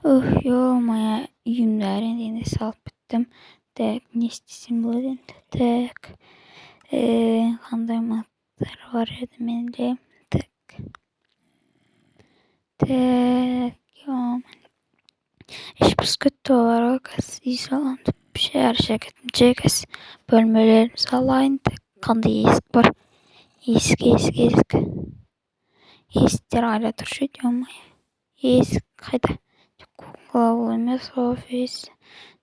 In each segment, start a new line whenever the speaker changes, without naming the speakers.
Моя үйімді енді салып біттім. Так, не істесем болады енді. Так, қандай маттар бар еді менде. Так, ешбір күтті бар ғой, қазір үй салам деп шәршәкетінше қазір бөлмелерімді салайын. Так, қандай есік бар? Есік. Есіктер қайда тұршы еді, есік қайда? Кукла емес, офис.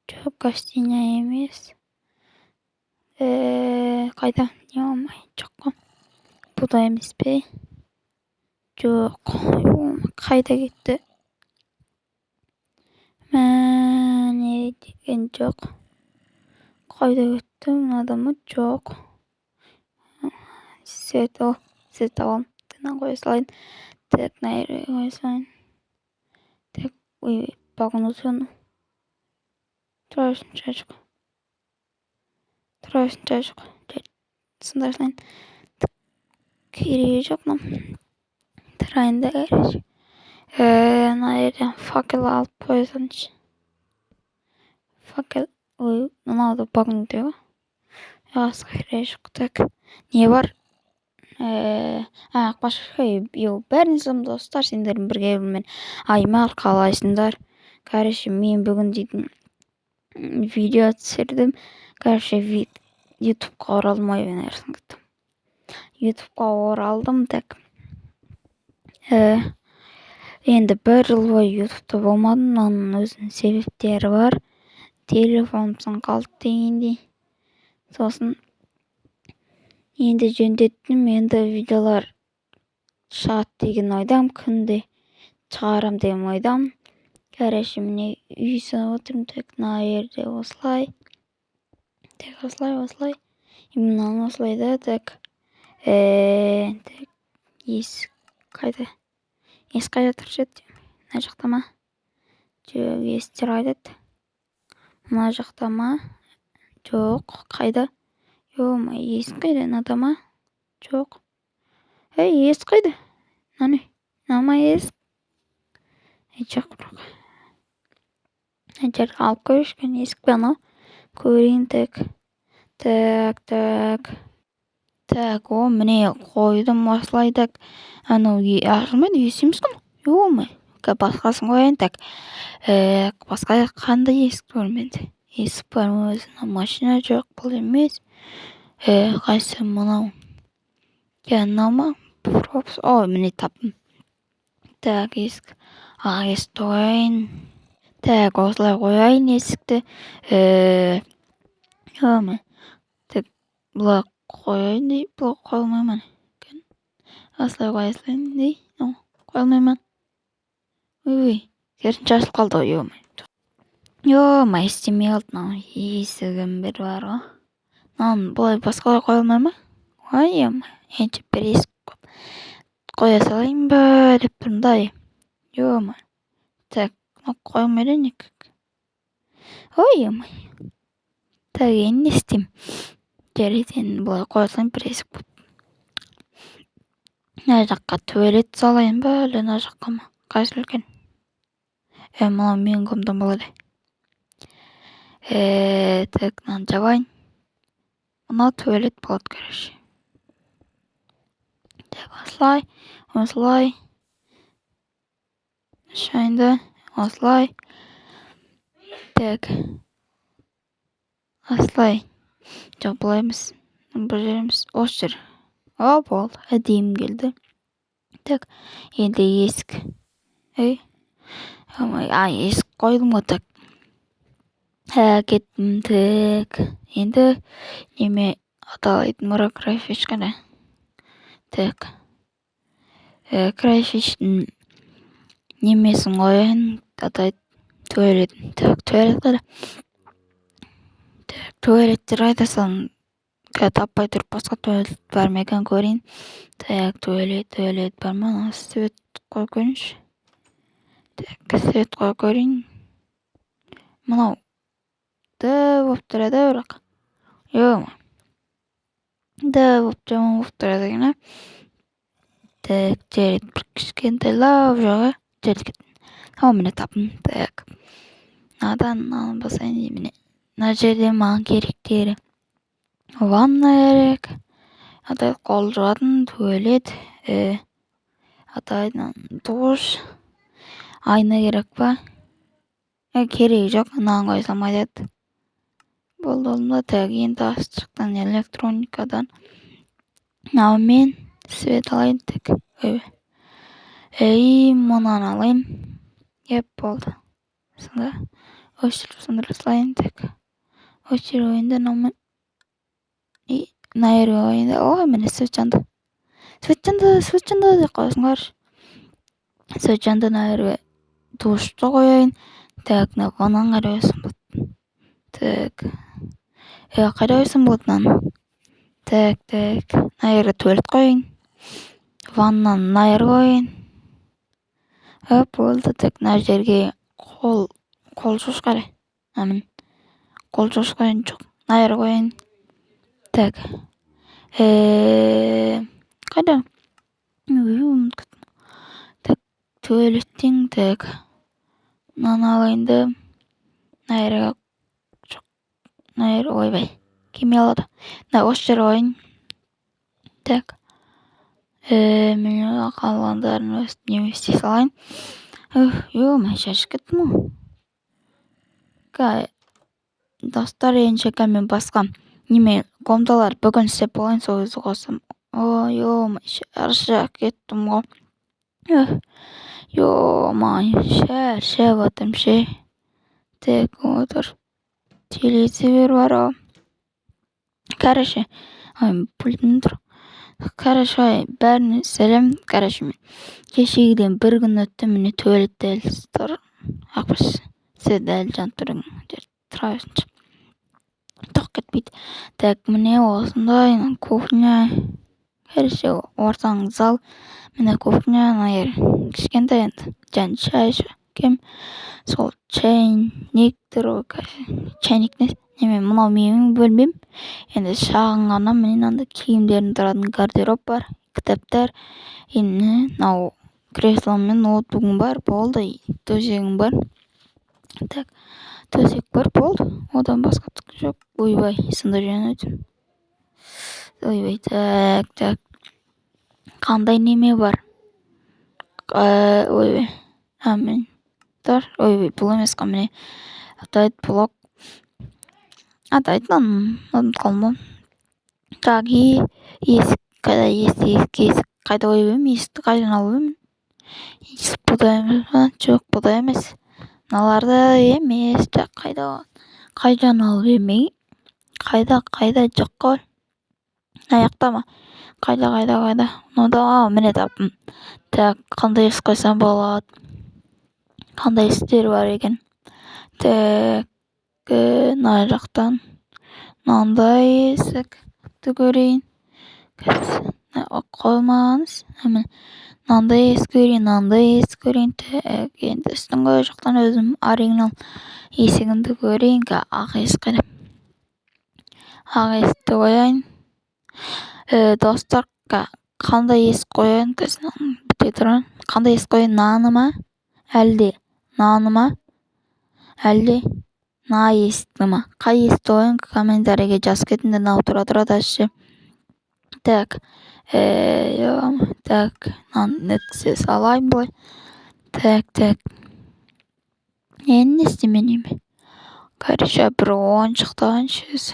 Жоқ, гостиня емес. Қайда? Жоқ қой. Бұл да емес пе? Жоқ. Қайда кетті? Не деген жоқ. Қайда кетті? Мынада ма? Жоқ. Свет аламын. Тына қоя салайын. Так, мына жерге қоя салайын. Так, бағын ұзын. Тұрайын шашық. Сонда салайын. Керегі жоқ мынау. Тұрайын да керегі. Мына жерден факел алып қоя салайыншы. Факел. Мынауды бағын деу. Басқа керегі жоқ. Так, не бар? Бәрін сам достар, сендердің бірге мен Аймар, қалайсыңдар? Короче, мен бүгін дейтін видео түсірдім. Короче, ютубқа оралмай ютубқа оралдым. Так, енді бір жыл бойы ютубта болмадым. Оның өзінің себептері бар. Телефоным қалды дегендей. Сосын енді жөндеттім. Енді видеолар шығады деген ойдам. Күнде шығарам деген ойдам. Короче, міне үй салып отырмын. Так, мына жерде осылай. Так, осылай. Мынаны осылай да. Так, есік қайда? Есік қайда тұршы еді? Мына жақта ма? Жоқ, есіктер қайда еді? Мына жақта ма? Жоқ, қайда? Есік қайда? Мынада ма? Жоқ. Есік қайда? Мына есік? Жоқ, бірақ. Әйтеуір алып көрейінші, есік пе анау? Көрейін. Так, міне қойдым осылай. Так, анау ашылмайды, есіміз ғой. Басқасын қояйын. Так, басқа қандай есік бар менде? Есік бар өзінің, машина жоқ, бұл емес. Қайсы мынау? Мынау ма? Міне таптым. Так, есік. Есікті қояйын. Так, осылай қояйын есікті. Так, бұлай қояйын дей, бұлай қойылмаймын. Осылай қоя салайын дей, қойылмаймын. Керісінше ашылып қалды ғой, істемей қалды. Есігім бір бар ғой. Бұлай басқалай қойылмай ма? Енді бір есік қоя салайын ба деп тұрмын да. Так, қойылмайды не? Так, енді не істеймін? Жарайды, енді бұлай қоя салайын бір есік болып. Мына жаққа туалет салайын ба, әлі мына жаққа ма? Қайсы үлкен? Мынау менің комнатам болады. Так, мынаны жабайын. Мынау туалет болады, короче. Так, осылай. Шайында, осылай. Так, осылай. Жоқ, бұлай емес. Бір жеріміз, осы жер. Болды, әдейім келді. Так, енді есік. Есік қойдым ғой. Так, кеттім. Так, енді неме аталайтын мұра крайфиш қана. Так, крайфиштің немесін қояйын, атайды туалет. Так, туалет қада. Так, туалеттер қайда салын? Таппай тұрып басқа туалет бар ма екен көрейін. Так, туалет бар ма? Свет қой көрейінші. Так, свет қой көрейін. Мынау да болып тұрады бірақ. Да болып тұрады екен. Так, жарайды, бір кішкентайлау жағы. Жарайды кеттім. міне таптым. Так. Мынадан болса енді міне мына жерде маған керектері ванна керек. Қол жуатын туалет, душ, айна керек па? Керегі жоқ, мынаған қойсам айтады. Болды. Так, енді астықтан электроникадан мен свет алайын. Так, мұнан алайын. Болды. Сонда өшіріп сөндіре салайын. Так, өшіріп ойында мына жерге ойында міне свет жанды деп қойсын қаршы. Свет жанды мына жерге душты қояйын. Так, мына ваннаны қайда қойсам болады? Так, қайда қойсам болады мынаны? Так, мына жерге туалет қояйын. Ваннаны мына жерге қояйын. Болды. Так, мына жерге қол жуғыш қайда? Міне қол жуғыш қояйын. Жоқ, мына жерге қояйын. Так, қайда? Ұмытып кеттім. Так, туалеттен так мынаны алайын да мына жерге жоқ, мына жер ойбай келмей қалады. Осы жерге қояйын. Так, міне қалғандарын не істей салайын. Шашып кеттім ғой. Достар, енді мен басқа комнаталар бүгін істеп болайын, сол кезде қосам. Шаршап кеттім ғой. Шаршап отырмын ше. Так, отыр. Телевизор бар. Короче, пультім тұр. Короче, бәріне сәлем. Короче, мен кешегіден бір күн өтті, міне туалетте тұр. Ақбас, сен әлі жанып тұрың. Тұра берсінші. Тоқ кетпейді. Так, міне осындай кухня. Короче, ортаң зал. Міне кухня, мына жер кішкентай енді. Және шай кем. Сол чайник тұр. Чайник неме мынау менің бөлмем. Енді шағын ғана міне мынандай киімдердің тұратын гардероб бар. Кітаптар. Енді мынау креслом мен ноутбугым бар. Болды. Төсегім бар. Так, төсек бар. Болды. Одан басқа түк жоқ. Ойбай, сонда жаңа өтім. Ойбай, так. Қандай неме бар? Ойбай. Мен тұр. Ойбай, бұл емес қа міне. Атайды блок. Атайды ұмытып қалдым. Так, есік қайда? Есік қайда қойып едім? Есікті қайдан алып едім? Есік бұда емес па? Жоқ, бұда емес. Мыналарда емес. Так, қайдан алып едім? Қайда? Жоқ қой. Аяқта ма? Қайда? Мынада, міне таптым. Так, қандай есік қойсам болады? Қандай істер бар екен? Так, мына жақтан мынандай есікті көрейін. Қоймаңыз. Мынандай есік көрейін. Так, енді үстіңгі жақтан өзім оригинал есігімді көрейін. Ақ есік қайда? Ақ есікті қояйын. Достар, қандай есік қояйын? Біте тұрған. Қандай есік қояйын? Наны ма? Әлде на есікті ма? Қай есікті қояйын? Комментарийге жазып кетіңдер. Мынау тұра ше. Так, так, мынаны өткізе салайын былай. Так. Енді не істеменем? Короче, бір ойыншықтан шез.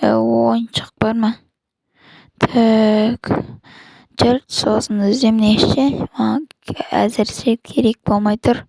Ойыншық бар ма? Так, жүр, сосын іздем неше. Әзірше керек болмай тұр.